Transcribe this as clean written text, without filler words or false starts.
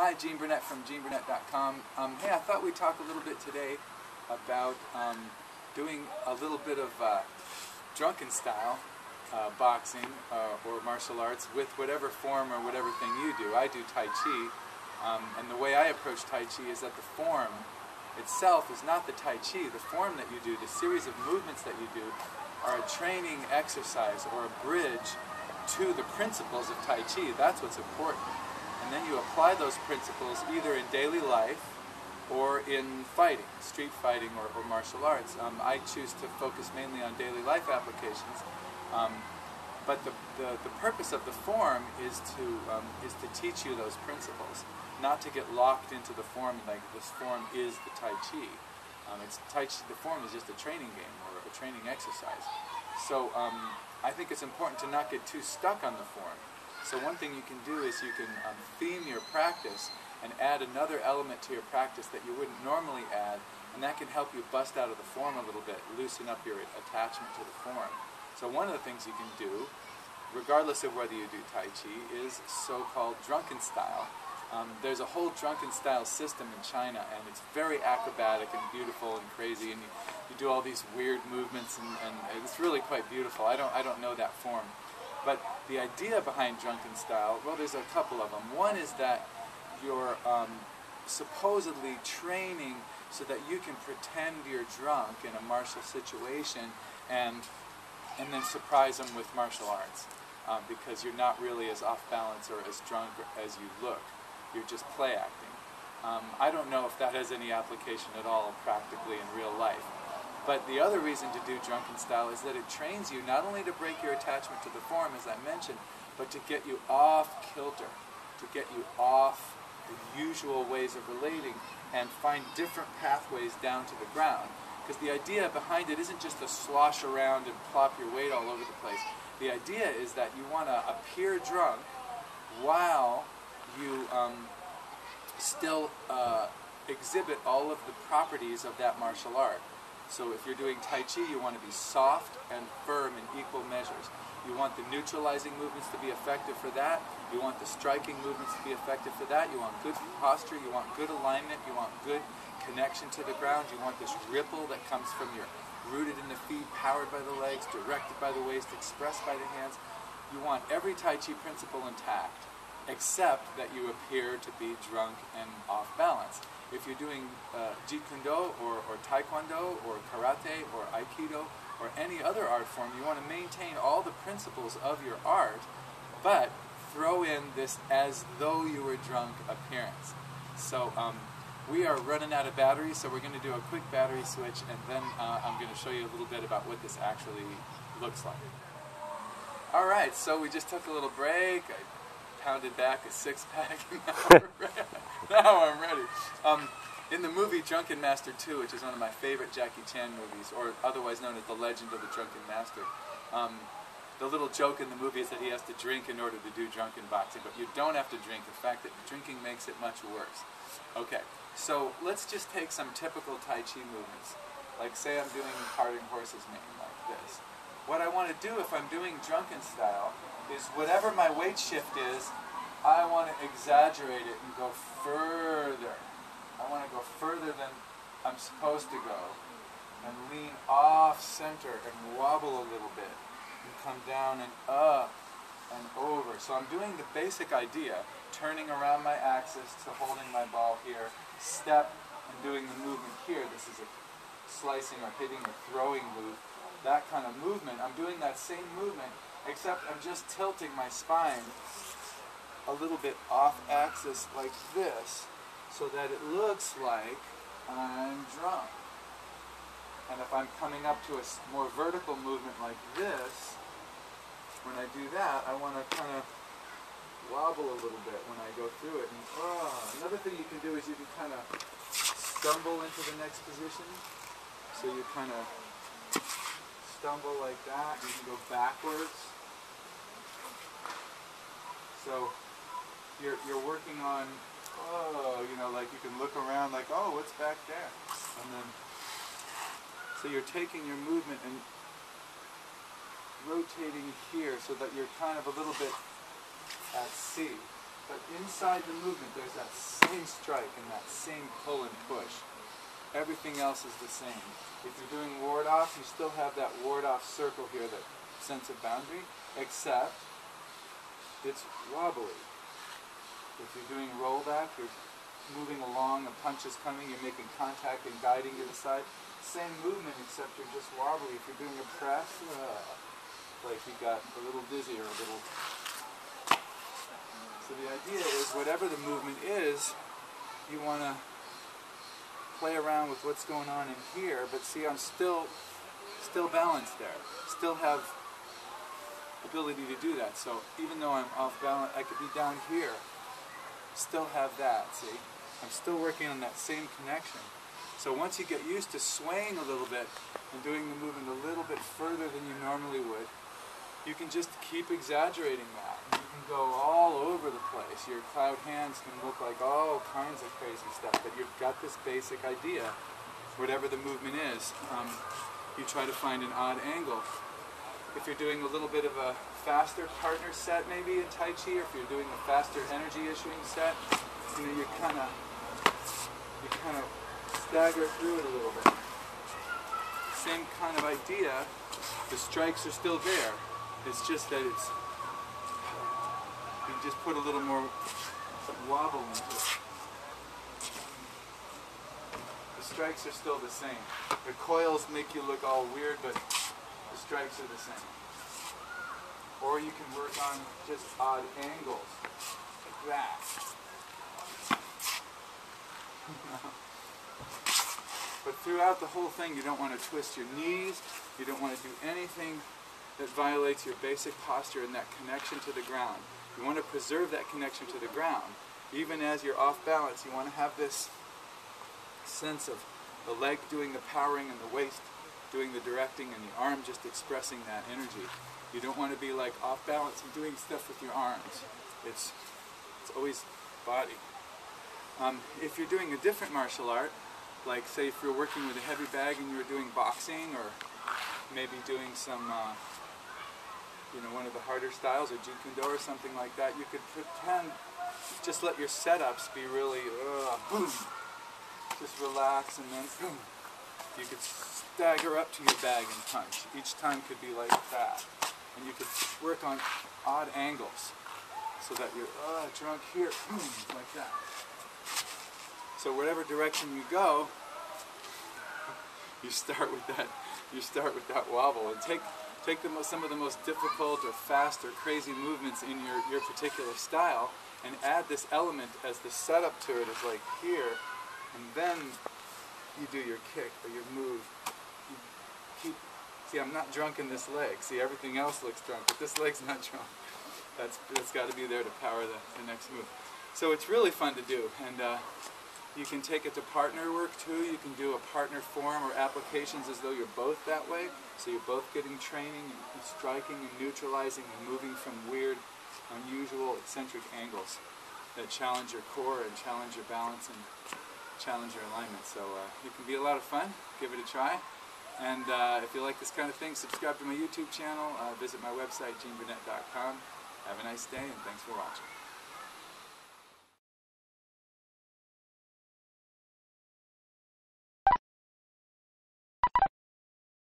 Hi, Gene Burnett from GeneBurnett.com. Hey, I thought we'd talk a little bit today about doing a little bit of drunken style boxing or martial arts with whatever form or whatever thing you do. I do Tai Chi, and the way I approach Tai Chi is that the form itself is not the Tai Chi. The form that you do, the series of movements that you do, are a training exercise or a bridge to the principles of Tai Chi. That's what's important. And then you apply those principles either in daily life or in fighting, street fighting or martial arts. I choose to focus mainly on daily life applications, but the purpose of the form is to teach you those principles, not to get locked into the form like this form is the Tai Chi. Tai Chi, the form is just a training game or a training exercise. So I think it's important to not get too stuck on the form. So one thing you can do is you can theme your practice and add another element to your practice that you wouldn't normally add, and that can help you bust out of the form a little bit, loosen up your attachment to the form. So one of the things you can do, regardless of whether you do Tai Chi, is so-called drunken style. There's a whole drunken style system in China, and it's very acrobatic and beautiful and crazy, and you do all these weird movements, and it's really quite beautiful. I don't know that form. But the idea behind drunken style, well, there's a couple of them. One is that you're supposedly training so that you can pretend you're drunk in a martial situation and then surprise them with martial arts, because you're not really as off balance or as drunk as you look. You're just play acting. I don't know if that has any application at all practically in real life. But the other reason to do drunken style is that it trains you not only to break your attachment to the form, as I mentioned, but to get you off kilter, to get you off the usual ways of relating and find different pathways down to the ground. Because the idea behind it isn't just to slosh around and plop your weight all over the place. The idea is that you want to appear drunk while you still exhibit all of the properties of that martial art. So if you're doing Tai Chi, you want to be soft and firm in equal measures. You want the neutralizing movements to be effective for that. You want the striking movements to be effective for that. You want good posture. You want good alignment. You want good connection to the ground. You want this ripple that comes from your rooted in the feet, powered by the legs, directed by the waist, expressed by the hands. You want every Tai Chi principle intact, except that you appear to be drunk and off balance. If you're doing Jeet Kune Do or Taekwondo or Karate or Aikido or any other art form, you want to maintain all the principles of your art, but throw in this as though you were drunk appearance. So we are running out of batteries, so we're going to do a quick battery switch, and then I'm going to show you a little bit about what this actually looks like. Alright, so we just took a little break. I pounded back a six-pack, and now I'm ready. In the movie Drunken Master 2, which is one of my favorite Jackie Chan movies, or otherwise known as The Legend of the Drunken Master, the little joke in the movie is that he has to drink in order to do drunken boxing, but you don't have to drink. In fact, that drinking makes it much worse. Okay, so let's just take some typical Tai Chi movements. Like say I'm doing Parting Horse's Mane like this. What I want to do if I'm doing drunken style is whatever my weight shift is, I want to exaggerate it and go further. I want to go further than I'm supposed to go and lean off center and wobble a little bit and come down and up and over. So I'm doing the basic idea, turning around my axis to holding my ball here, step and doing the movement here. This is a slicing or hitting or throwing move. That kind of movement, I'm doing that same movement, except I'm just tilting my spine a little bit off axis like this so that it looks like I'm drunk. And if I'm coming up to a more vertical movement like this, when I do that, I want to kind of wobble a little bit when I go through it. And, another thing you can do is you can kind of stumble into the next position. So you kind of stumble like that. You can go backwards. So you're working on, you know, like you can look around like, oh, what's back there? And then, so you're taking your movement and rotating here so that you're kind of a little bit at sea. But inside the movement, there's that same strike and that same pull and push. Everything else is the same. If you're doing ward-off, you still have that ward-off circle here, that sense of boundary, except it's wobbly. If you're doing rollback, you're moving along, a punch is coming, you're making contact and guiding to the side. Same movement, except you're just wobbly. If you're doing a press, like you got a little dizzy or a little... So the idea is, whatever the movement is, you want to play around with what's going on in here, but see, I'm still balanced there. Still have ability to do that. So even though I'm off balance, I could be down here, still have that, see? I'm still working on that same connection. So once you get used to swaying a little bit and doing the movement a little bit further than you normally would, you can just keep exaggerating that. You can go all over the place. Your cloud hands can look like all kinds of crazy stuff, but you've got this basic idea, whatever the movement is. You try to find an odd angle. If you're doing a little bit of a faster partner set maybe in Tai Chi, or if you're doing a faster energy issuing set, you know, you kind of stagger through it a little bit. Same kind of idea. The strikes are still there. It's just that you just put a little more wobble into it. The strikes are still the same. The coils make you look all weird, but the strikes are the same. Or you can work on just odd angles, like that. But throughout the whole thing, you don't want to twist your knees. You don't want to do anything that violates your basic posture and that connection to the ground. You want to preserve that connection to the ground. Even as you're off balance, you want to have this sense of the leg doing the powering and the waist doing the directing and the arm just expressing that energy. You don't want to be like off balance and doing stuff with your arms. It's always body. If you're doing a different martial art, like say if you're working with a heavy bag and you're doing boxing, or maybe doing some, one of the harder styles, or Jeet Kune Do or something like that, you could pretend, just let your setups be really, boom, just relax, and then boom. You could stagger up to your bag and punch. Each time could be like that. And you could work on odd angles so that you're drunk here, boom, like that. So whatever direction you go, you start with that. You start with that wobble, and take some of the most difficult or fast or crazy movements in your particular style, and add this element as the setup to it is like here, and then you do your kick or your move. You keep. See, I'm not drunk in this leg. See, everything else looks drunk, but this leg's not drunk. That's got to be there to power the next move. So it's really fun to do, and you can take it to partner work too. You can do a partner form or applications as though you're both that way. So you're both getting training and striking and neutralizing and moving from weird, unusual, eccentric angles that challenge your core and challenge your balance and challenge your alignment. So it can be a lot of fun. Give it a try. And if you like this kind of thing, subscribe to my YouTube channel. Visit my website, GeneBurnett.com. Have a nice day, and thanks for watching.